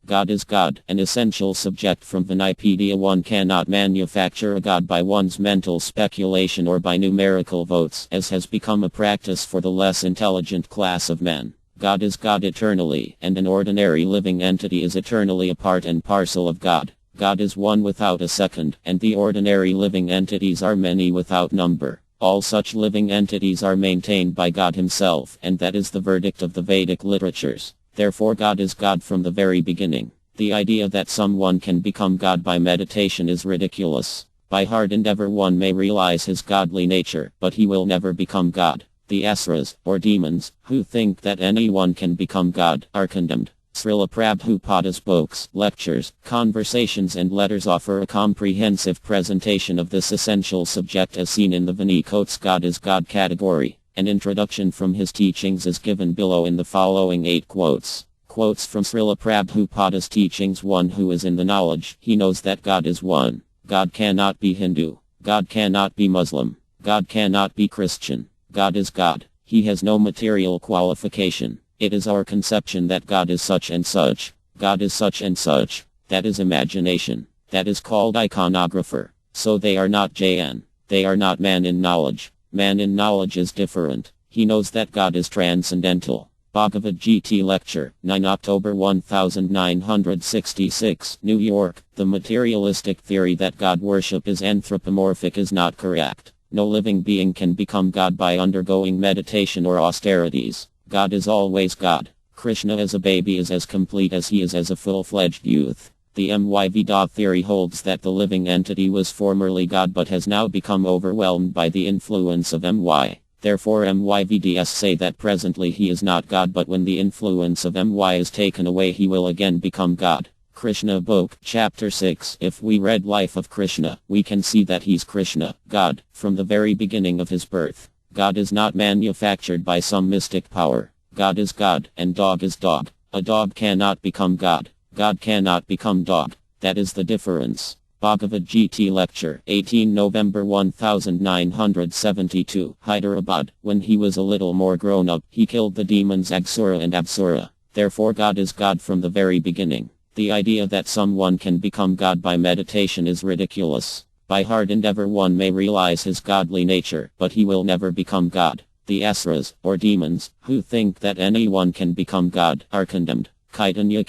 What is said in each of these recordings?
God is God, an essential subject from Vinipedia. One cannot manufacture a God by one's mental speculation or by numerical votes, as has become a practice for the less intelligent class of men. God is God eternally, and an ordinary living entity is eternally a part and parcel of God. God is one without a second, and the ordinary living entities are many without number. All such living entities are maintained by God himself, and that is the verdict of the Vedic literatures. Therefore God is God from the very beginning. The idea that someone can become God by meditation is ridiculous. By hard endeavor one may realize his godly nature, but he will never become God. The asuras, or demons, who think that anyone can become God, are condemned. Srila Prabhupada's books, lectures, conversations and letters offer a comprehensive presentation of this essential subject as seen in the Vinicote's God is God category. An introduction from his teachings is given below in the following 8 quotes. Quotes from Srila Prabhupada's teachings. One who is in the knowledge, he knows that God is one. God cannot be Hindu. God cannot be Muslim. God cannot be Christian. God is God. He has no material qualification. It is our conception that God is such and such. God is such and such. That is imagination. That is called iconographer. So they are not Jn. They are not man in knowledge. Man in knowledge is different. He knows that God is transcendental. Bhagavad Gita Lecture, 9 October 1966, New York. The materialistic theory that God worship is anthropomorphic is not correct. No living being can become God by undergoing meditation or austerities. God is always God. Krishna as a baby is as complete as he is as a full-fledged youth. The MYVDA theory holds that the living entity was formerly God but has now become overwhelmed by the influence of MY. Therefore MYVDS say that presently he is not God, but when the influence of MY is taken away he will again become God. Krishna Book, Chapter 6. If we read Life of Krishna, we can see that he's Krishna, God, from the very beginning of his birth. God is not manufactured by some mystic power. God is God, and dog is dog. A dog cannot become God. God cannot become dog. That is the difference. Bhagavad Gita Lecture, 18 November 1972, Hyderabad. When he was a little more grown up, he killed the demons Agsura and Apsura. Therefore God is God from the very beginning. The idea that someone can become God by meditation is ridiculous. By hard endeavor one may realize his godly nature, but he will never become God. The asuras, or demons, who think that anyone can become God, are condemned. Kaitanya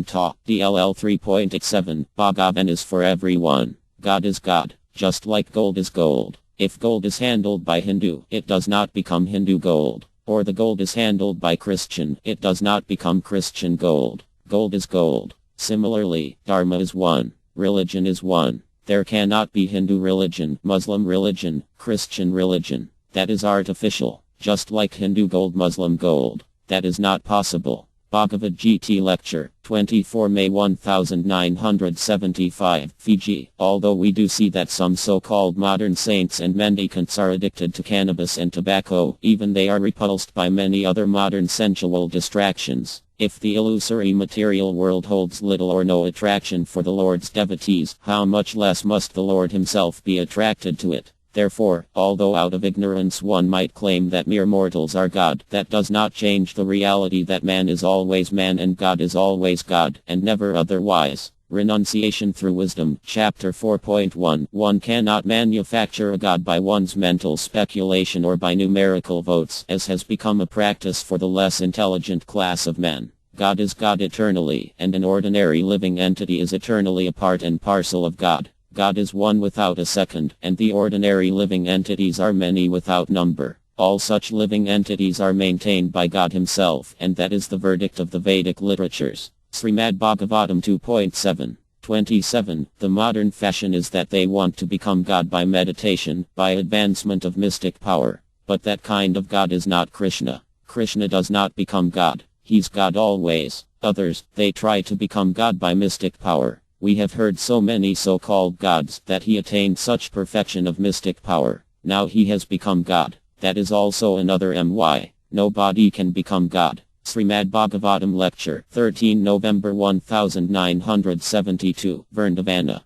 Ta, DLL 3.87, Bhagavan is for everyone. God is God, just like gold is gold. If gold is handled by Hindu, it does not become Hindu gold. Or the gold is handled by Christian, it does not become Christian gold. Gold is gold. Similarly, Dharma is one. Religion is one. There cannot be Hindu religion, Muslim religion, Christian religion. That is artificial. Just like Hindu gold, Muslim gold. That is not possible. Bhagavad Gita Lecture, 24 May 1975, Fiji. Although we do see that some so-called modern saints and mendicants are addicted to cannabis and tobacco, even they are repulsed by many other modern sensual distractions. If the illusory material world holds little or no attraction for the Lord's devotees, how much less must the Lord himself be attracted to it? Therefore, although out of ignorance one might claim that mere mortals are God, that does not change the reality that man is always man and God is always God, and never otherwise. Renunciation through Wisdom, Chapter 4.1. One cannot manufacture a God by one's mental speculation or by numerical votes, as has become a practice for the less intelligent class of men. God is God eternally, and an ordinary living entity is eternally a part and parcel of God. God is one without a second, and the ordinary living entities are many without number. All such living entities are maintained by God himself, and that is the verdict of the Vedic literatures. Srimad Bhagavatam 2.7. 27. The modern fashion is that they want to become God by meditation, by advancement of mystic power. But that kind of God is not Krishna. Krishna does not become God. He's God always. Others, they try to become God by mystic power. We have heard so many so-called gods that he attained such perfection of mystic power. Now he has become God. That is also another MY. Nobody can become God. Srimad Bhagavatam Lecture, 13 November 1972, Vrindavana.